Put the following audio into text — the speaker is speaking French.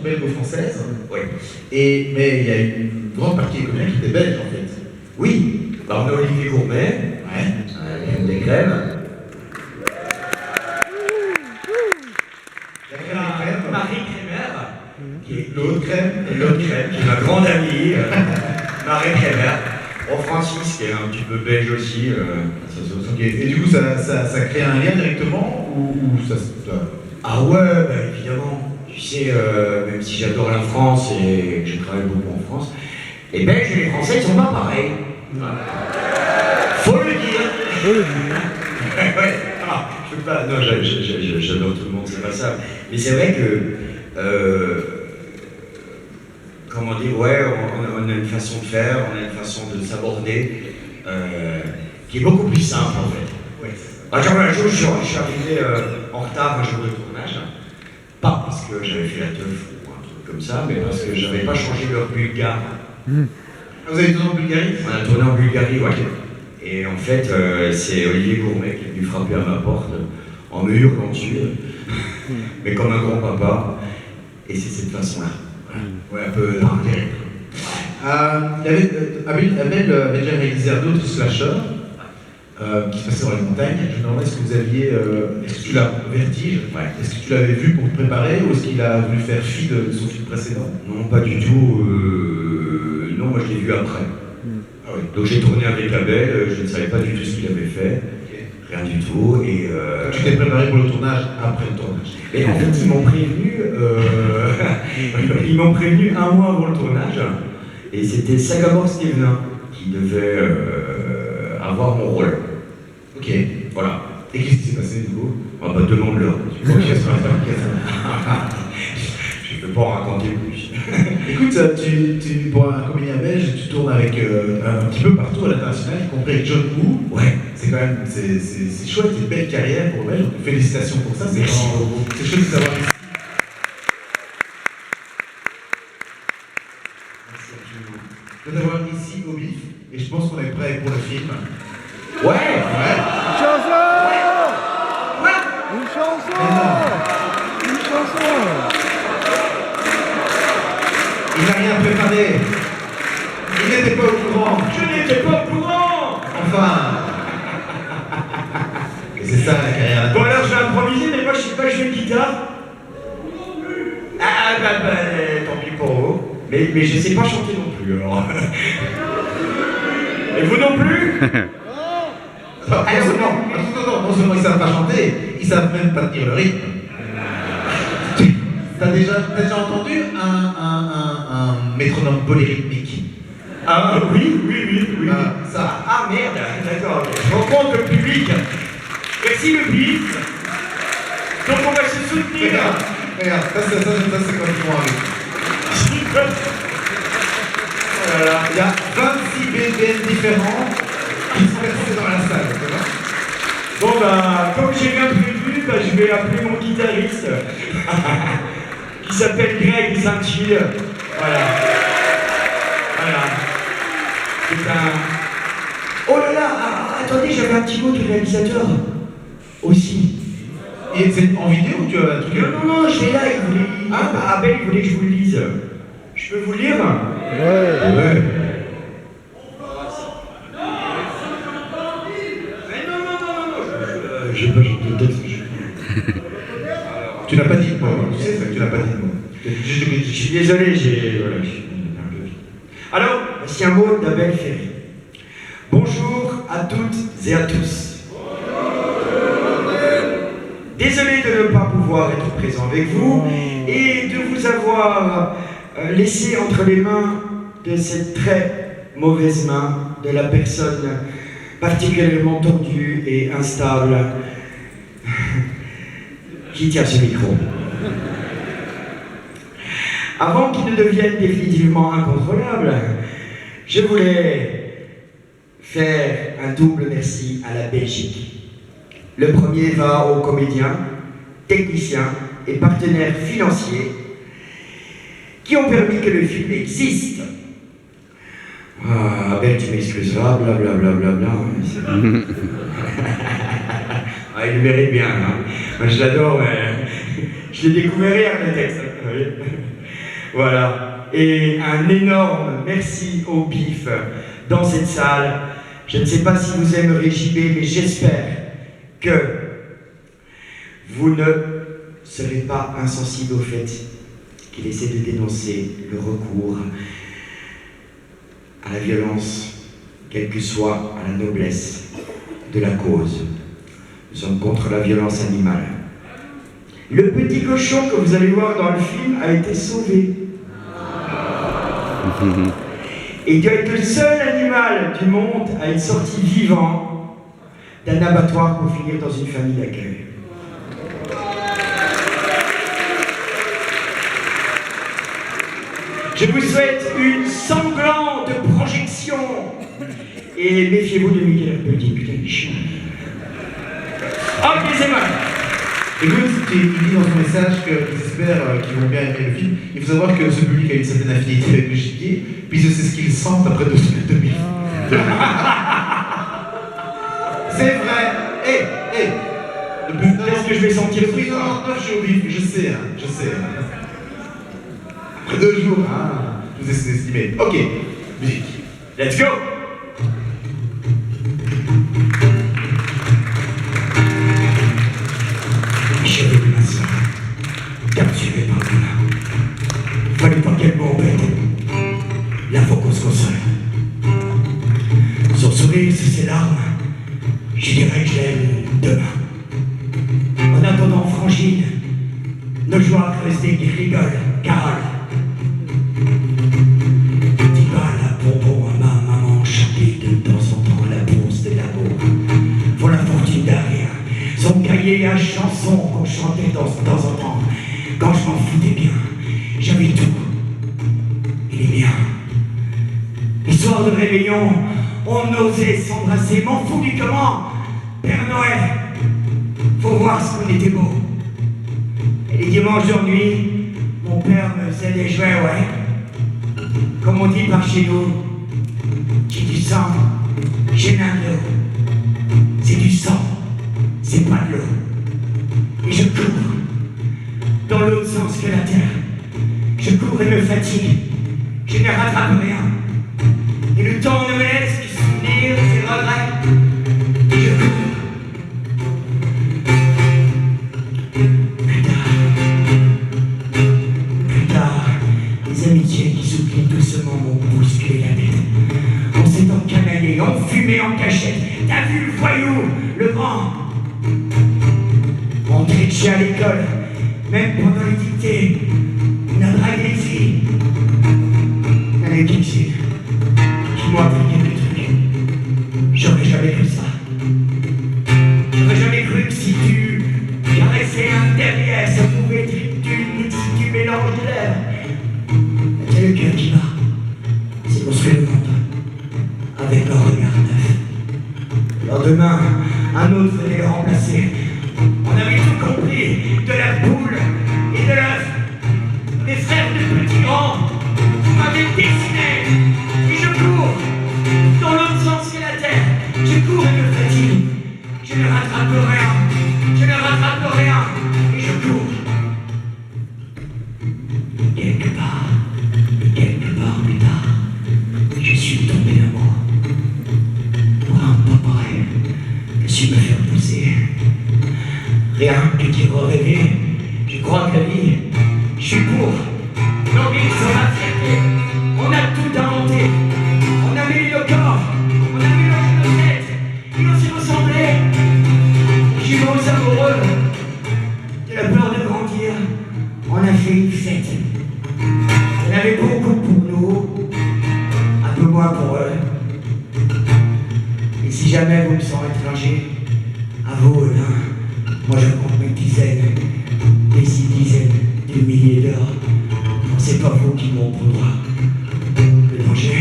belgo-française. Oui. Mais il y a une grande partie des comédiens qui étaient belges, en fait. Oui. Bah, on a Olivier Gourmet, des crèmes. Marie Crémer, qui est l'autre crème, qui est ma grande amie, Marie Crémer. Oh, Francis, qui est un petit peu belge aussi. Et du coup, ça crée un lien directement ou ça... Ah ouais, bah, évidemment. Tu sais, même si j'adore la France et que je travaille beaucoup en France, les Belges et les Français, ils sont pas pareils. Faut le dire. Ouais. Ah, je peux pas. Non, j'adore tout le monde, c'est pas ça. Mais c'est vrai que. Comment dire, ouais, on a une façon de faire, on a une façon de s'aborder qui est beaucoup plus simple en fait. Ouais. Un jour, je suis arrivé en retard un jour de tournage, pas parce que j'avais fait la teuf ou un truc comme ça, mais parce que j'avais pas changé leur bulgare. Vous avez tourné en Bulgarie? On a tourné en Bulgarie, ouais. Et en fait, c'est Olivier Gourmet qui est venu frapper à ma porte en me hurlant dessus, mais comme un grand papa, et c'est cette façon-là. Ouais, un peu direct. Abel avait déjà réalisé d'autres slashers qui se passaient dans les montagnes. Je me demandais, est-ce que vous aviez. Est-ce que tu l'as Vertige? Ouais. Est-ce que tu l'avais vu pour te préparer ou est-ce qu'il a voulu faire fi de son film précédent? Non, pas du tout. Non, moi je l'ai vu après. Ah oui. Donc j'ai tourné avec Abel, je ne savais pas du tout ce qu'il avait fait. Rien du tout. Et tu t'es préparé pour le tournage après le tournage? Et en fait, ils m'ont prévenu un mois avant le tournage. Et c'était Sagamore Stevenin qui devait avoir mon rôle. Ok. Voilà. Et qu'est-ce qui s'est passé du coup? Ah bah demande-leur. Je ne peux pas en raconter plus. Écoute, pour un comédien belge, tu tournes avec un petit peu partout à l'international, y compris avec John Woo. Ouais. C'est quand même, c'est chouette, c'est une belle carrière pour le belge, donc félicitations pour ça. C'est chouette de savoir ici. Merci absolument. De t'avoir ici au BIF, et je pense qu'on est prêt pour le film. Ouais. Une chanson. Une chanson. Une chanson. Il n'a rien préparé. Il n'était pas au courant. Je n'étais pas au courant. Enfin. Et c'est ça la carrière. Bon alors je vais improviser, mais moi je sais pas jouer de guitare. Ah bah tant pis pour vous. Mais je sais pas chanter non plus alors. Et vous non plus? Non seulement ils savent pas chanter, ils savent même pas tenir le rythme. T'as déjà entendu un métronome polyrythmique? Ah oui. Ça. Ah merde, d'accord, ok. Je rencontre le public. Merci le public. Donc on va se soutenir. Regarde, ça c'est quand ils vont arriver. Voilà. Il y a 26 BPM différents qui sont restés dans la salle, tu vois? Bon bah, comme j'ai bien prévu, bah, je vais appeler mon guitariste qui s'appelle Greg Saint-Gilles. Voilà. C'est un... Oh là là, attendez, j'avais un petit mot du réalisateur aussi. Et c'est en vidéo ou tu as un truc? Non, je l'ai là, il voulait... Ah, bah, Abel, il voulait que je vous le lise. Je peux vous le lire? Ouais. Je peux peut-être. Tu n'as pas dit de mot, tu sais que tu n'as pas dit de mot. Je suis désolé, voilà, je suis un peu vite. Alors, voici un mot d'Abel Ferry. Bonjour à toutes et à tous. Désolé de ne pas pouvoir être présent avec vous et de vous avoir laissé entre les mains de cette très mauvaise main de la personne particulièrement tordue et instable qui tient ce micro. Avant qu'il ne devienne définitivement incontrôlable, je voulais faire un double merci à la Belgique. Le premier va aux comédiens, techniciens et partenaires financiers qui ont permis que le film existe. Ah, Abel, tu m'excuseras, blablabla. Ah, il le mérite bien, hein. Moi, je l'adore, mais je l'ai découvert hier, le texte. Voilà. Et un énorme merci au BIF dans cette salle. Je ne sais pas si vous aimerez JB, mais j'espère que vous ne serez pas insensible au fait qu'il essaie de dénoncer le recours à la violence, quelle que soit la noblesse de la cause. Nous sommes contre la violence animale. Le petit cochon que vous allez voir dans le film a été sauvé. Et il doit être le seul animal du monde à être sorti vivant d'un abattoir pour finir dans une famille d'accueil. Je vous souhaite une sanglante projection. Et méfiez-vous de Michael Petit, putain, il est chiant. Ok, c'est bon. Écoute, il dit dans son message qu'il espère qu'ils vont bien aimer le film. Il faut savoir que ce public a une certaine affinité avec le gibier, puisque c'est ce qu'ils sentent après 2 semaines de film. C'est vrai. Qu'est-ce que je vais sentir ce Oui, soir? non, je suis au bif, je sais. Après 2 jours, je vous ai sous-estimé. Ok, musique. Let's go! J'avais vu ma soeur, capturée par le là. Fallait pas qu'elle m'embête. Là, faut qu'on se console. Son sourire sur ses larmes, je dirais que je l'aime demain. En attendant, Frangine, nos joies creusent des rigolent, Carole. Petit bal à bonbons à ma maman, chanter de temps en temps la bourse des labos. Pour la fortune derrière, son cahier à chansons qu'on chantait de temps en temps. Quand je m'en foutais bien, j'avais tout. Et les miens. Les soirs de réveillon, on osait s'embrasser, m'en fous du comment. Père Noël, faut voir ce qu'on était beau. Et les dimanches de nuit, mon père me faisait des jouets, ouais. Comme on dit par chez nous, j'ai du sang, j'ai un de l'eau. C'est du sang, c'est pas de l'eau. Et je cours, dans l'autre sens que la terre. Je cours et me fatigue, je ne rattrape rien. Et le temps ne me laisse que souvenir ses regrets. Et je cours. Plus tard, les amitiés qui s'oublient doucement m'ont bousculé la tête. On s'est encanaillé, on fumait en cachette. T'as vu le voyou, le grand? On trichait à l'école, même pendant les dictées. On a dragué les filles. Avec qui m'ont appris quelques trucs. J'aurais jamais cru ça. J'aurais jamais cru que si tu caressais un derrière, ça pouvait être une si tu mélanges de l'air. C'est le cœur qui bat. C'est construire le monde avec un regard neuf. Le lendemain, un autre venait le remplacer. On avait tout compris, de la poule et de l'œuf. Mes frères de petits grands, vous m'avez dessiné. Et je cours, dans l'autre sens que la terre. Je cours et me fatigue. Je ne rattrape rien, je ne rattrape rien. Et je cours. Quelque part plus tard, je suis tombé amoureux. Pour un papaye, je suis me faire pousser. Rien que d'y rêver, je crois que la vie, je suis pour. L'envie sur la fierté, on a tout inventé. On a mis nos corps, on a mélangé nos têtes, et on s'est ressemblés. Jumeaux amoureux, de la peur de grandir, on a fait une fête. Il y en avait beaucoup pour nous, un peu moins pour eux. Et si jamais vous me sentez étranger, à vous, là, moi je compte mes dizaines, des 6 dizaines de milliers d'heures. C'est pas vous qui m'en prendra. Le danger,